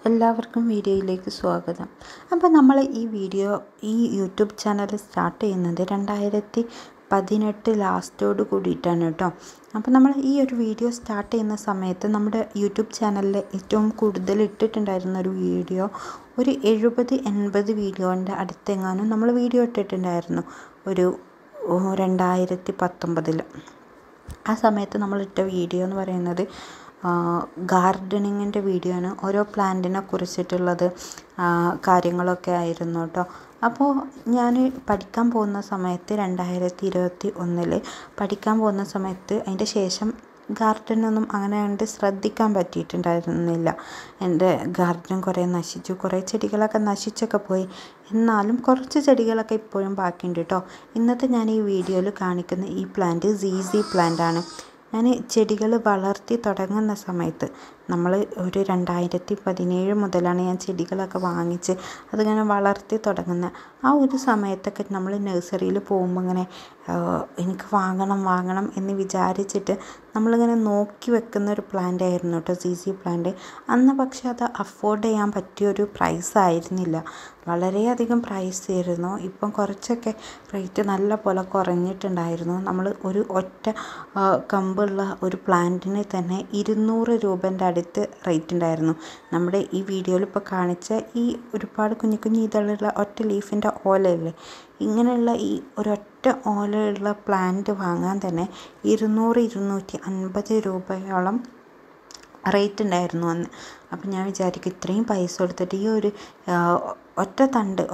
എല്ലാവർക്കും വീഡിയോയിലേക്ക് സ്വാഗതം. അപ്പോൾ നമ്മൾ ഈ യൂട്യൂബ് ചാനൽ സ്റ്റാർട്ട് ചെയ്യുന്നത് 2018 ലാസ്റ്റോട് കൂടിയിട്ടാണ് കേട്ടോ. അപ്പോൾ നമ്മൾ ഈ ഒരു വീഡിയോ സ്റ്റാർട്ട് ചെയ്യുന്ന സമയത്ത് നമ്മുടെ യൂട്യൂബ് ചാനലിൽ ഏറ്റവും കൂടുതൽ ഇട്ടിട്ടുണ്ടായിരുന്ന ഒരു വീഡിയോ ഒരു 70-80 വീഡിയോൻ്റെ അടുത്തെങ്ങാനും നമ്മൾ വീഡിയോ ഇട്ടിട്ടുണ്ടായിരുന്നു ഒരു 2019. ആ സമയത്ത് നമ്മളിട്ട വീഡിയോ എന്ന് പറയുന്നത് ഗാർഡനിങ്ങിൻ്റെ വീഡിയോ ആണ്. ഓരോ പ്ലാന്റിനെ കുറിച്ചിട്ടുള്ളത് കാര്യങ്ങളൊക്കെ ആയിരുന്നു കേട്ടോ. അപ്പോൾ ഞാൻ പഠിക്കാൻ പോകുന്ന സമയത്ത് 2021 പഠിക്കാൻ പോകുന്ന സമയത്ത് അതിൻ്റെ ശേഷം ഗാർഡനൊന്നും അങ്ങനെ കണ്ട് ശ്രദ്ധിക്കാൻ പറ്റിയിട്ടുണ്ടായിരുന്നില്ല. എൻ്റെ ഗാർഡൻ കുറേ നശിച്ചു, കുറേ ചെടികളൊക്കെ നശിച്ചൊക്കെ പോയി. എന്നാലും കുറച്ച് ചെടികളൊക്കെ ഇപ്പോഴും ബാക്കിയുണ്ട് കേട്ടോ. ഇന്നത്തെ ഞാൻ ഈ വീഡിയോയിൽ കാണിക്കുന്ന ഈ പ്ലാന്റ് ZZ പ്ലാന്റ് ആണ്. ഞാൻ ചെടികൾ വളർത്തി തുടങ്ങുന്ന സമയത്ത് നമ്മൾ ഒരു 2017 മുതലാണ് ഞാൻ ചെടികളൊക്കെ വാങ്ങിച്ച് അതിങ്ങനെ വളർത്തി തുടങ്ങുന്നത്. ആ ഒരു സമയത്തൊക്കെ നമ്മൾ നഴ്സറിയിൽ പോകുമ്പോൾ ഇങ്ങനെ എനിക്ക് വാങ്ങണം എന്ന് വിചാരിച്ചിട്ട് നമ്മളിങ്ങനെ നോക്കി വെക്കുന്ന ഒരു പ്ലാന്റ് ആയിരുന്നു കേട്ടോ ZZ പ്ലാന്റ്. അന്ന് പക്ഷേ അത് അഫോർഡ് ചെയ്യാൻ പറ്റിയൊരു പ്രൈസ് ആയിരുന്നില്ല, വളരെയധികം പ്രൈസ് ആയിരുന്നു. ഇപ്പം കുറച്ചൊക്കെ റേറ്റ് നല്ല പോലെ കുറഞ്ഞിട്ടുണ്ടായിരുന്നു. നമ്മൾ ഒരു ഒറ്റ കമ്പുള്ള ഒരു പ്ലാന്റിന് തന്നെ 200 രൂപേൻ്റെ അടുത്ത് റേറ്റ് ഉണ്ടായിരുന്നു. നമ്മുടെ ഈ വീഡിയോയിൽ ഇപ്പോൾ കാണിച്ച ഈ ഒരുപാട് കുഞ്ഞു ഇതളുള്ള ഒറ്റ ലീഫിൻ്റെ ഓലയില്ലേ, ഇങ്ങനെയുള്ള ഈ ഒരൊറ്റ ഓലയുള്ള പ്ലാന്റ് വാങ്ങാൻ തന്നെ 200-250 രൂപയോളം റേറ്റ് ഉണ്ടായിരുന്നു അന്ന്. അപ്പം ഞാൻ വിചാരിക്കും ഇത്രയും പൈസ കൊടുത്തിട്ട് ഈ ഒരു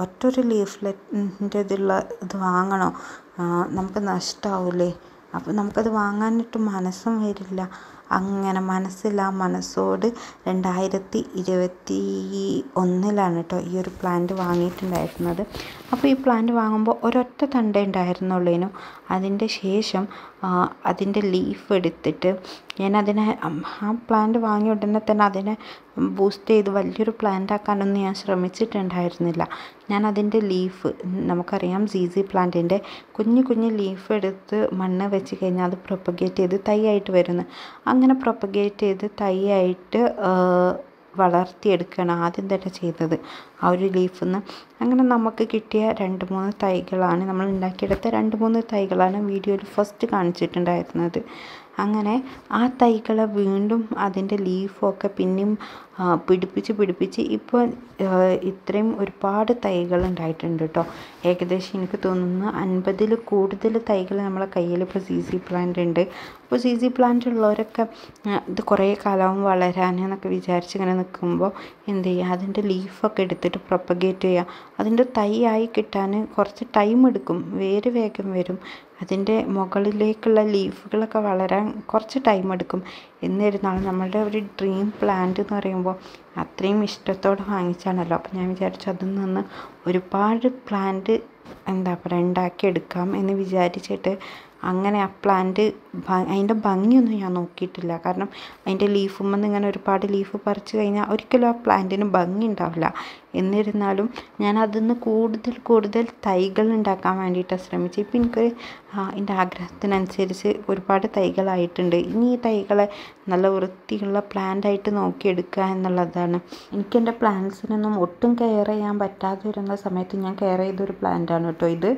ഒറ്റൊരു ലീഫ്ലെറ്റിൻ്റെ ഇത് വാങ്ങണോ, നമുക്ക് നഷ്ടമാവില്ലേ. അപ്പോൾ നമുക്കത് വാങ്ങാനിട്ട് മനസ്സും വരില്ല. അങ്ങനെ മനസ്സോട് 2021 കേട്ടോ ഈ ഒരു പ്ലാന്റ് വാങ്ങിയിട്ടുണ്ടായിരുന്നത്. അപ്പോൾ ഈ പ്ലാന്റ് വാങ്ങുമ്പോൾ ഒരൊറ്റ തണ്ടേ ഉണ്ടായിരുന്നുള്ളേനു. അതിൻ്റെ ശേഷം അതിൻ്റെ ലീഫ് എടുത്തിട്ട് ഞാനതിനെ ആ പ്ലാന്റ് വാങ്ങിയ ഉടനെ തന്നെ അതിനെ ബൂസ്റ്റ് ചെയ്ത് വലിയൊരു പ്ലാന്റ് ആക്കാനൊന്നും ഞാൻ ശ്രമിച്ചിട്ടുണ്ടായിരുന്നില്ല. ഞാൻ അതിൻ്റെ ലീഫ്, നമുക്കറിയാം ZZ പ്ലാന്റിൻ്റെ കുഞ്ഞു ലീഫ് എടുത്ത് മണ്ണ് വെച്ച് കഴിഞ്ഞാൽ അത് പ്രൊപ്പഗേറ്റ് ചെയ്ത് തൈയായിട്ട് വരുന്നു. അങ്ങനെ പ്രൊപ്പഗേറ്റ് ചെയ്ത് തൈയായിട്ട് വളർത്തിയെടുക്കുകയാണ് ആദ്യം തന്നെ ചെയ്തത് ആ ഒരു ലീഫിൽ നിന്ന്. അങ്ങനെ നമുക്ക് കിട്ടിയ 2-3 തൈകളാണ്, നമ്മൾ ഉണ്ടാക്കിയെടുത്ത 2-3 തൈകളാണ് വീഡിയോയിൽ ഫസ്റ്റ് കാണിച്ചിട്ടുണ്ടായിരുന്നത്. അങ്ങനെ ആ തൈകളെ വീണ്ടും അതിൻ്റെ ലീഫൊക്കെ പിന്നെയും പിടിപ്പിച്ച് ഇപ്പോൾ ഇത്രയും ഒരുപാട് തൈകൾ ഉണ്ടായിട്ടുണ്ട് കേട്ടോ. ഏകദേശം എനിക്ക് തോന്നുന്നു 50-ൽ കൂടുതൽ തൈകൾ നമ്മളെ കയ്യിൽ ഇപ്പോൾ ZZ പ്ലാന്റ് ഉണ്ട്. അപ്പോൾ ZZ പ്ലാന്റ് ഉള്ളവരൊക്കെ ഇത് കുറേ കാലം വളരാൻ എന്നൊക്കെ വിചാരിച്ച് ഇങ്ങനെ നിൽക്കുമ്പോൾ എന്ത് ചെയ്യുക, അതിൻ്റെ ലീഫൊക്കെ എടുത്തിട്ട് പ്രൊപ്പഗേറ്റ് ചെയ്യുക. അതിൻ്റെ തൈ ആയി കിട്ടാൻ കുറച്ച് ടൈം എടുക്കും, വേഗം വരും. അതിൻ്റെ മുകളിലേക്കുള്ള ലീഫുകളൊക്കെ വളരാൻ കുറച്ച് ടൈം എടുക്കും. എന്നിരുന്നാലും നമ്മളുടെ ഒരു ഡ്രീം പ്ലാന്റ് എന്ന് പറയുമ്പോൾ അത്രയും ഇഷ്ടത്തോടെ വാങ്ങിച്ചാണല്ലോ. അപ്പോൾ ഞാൻ വിചാരിച്ചു അതിൽ നിന്ന് ഒരുപാട് പ്ലാന്റ് ഉണ്ടാക്കിയെടുക്കാം എന്ന് വിചാരിച്ചിട്ട് അങ്ങനെ ആ പ്ലാന്റ് അതിൻ്റെ ഭംഗിയൊന്നും ഞാൻ നോക്കിയിട്ടില്ല. കാരണം അതിൻ്റെ ലീഫുമ്പോൾ ഇങ്ങനെ ഒരുപാട് ലീഫ് പറിച്ച് കഴിഞ്ഞാൽ ഒരിക്കലും ആ പ്ലാന്റിന് ഭംഗി ഉണ്ടാവില്ല. എന്നിരുന്നാലും ഞാൻ അതിൽ നിന്ന് കൂടുതൽ തൈകൾ ഉണ്ടാക്കാൻ വേണ്ടിയിട്ടാണ് ശ്രമിച്ചത്. ഇപ്പം എനിക്കൊരു എൻ്റെ ആഗ്രഹത്തിനനുസരിച്ച് ഒരുപാട് തൈകളായിട്ടുണ്ട്. ഇനി ഈ തൈകളെ നല്ല വൃത്തിയുള്ള പ്ലാന്റായിട്ട് നോക്കിയെടുക്കുക എന്നുള്ളതാണ്. എനിക്കെൻ്റെ പ്ലാന്റ്സിനൊന്നും ഒട്ടും കെയർ ചെയ്യാൻ പറ്റാതെ വരുന്ന സമയത്ത് ഞാൻ കെയർ ചെയ്തൊരു പ്ലാന്റാണ് കേട്ടോ ഇത്.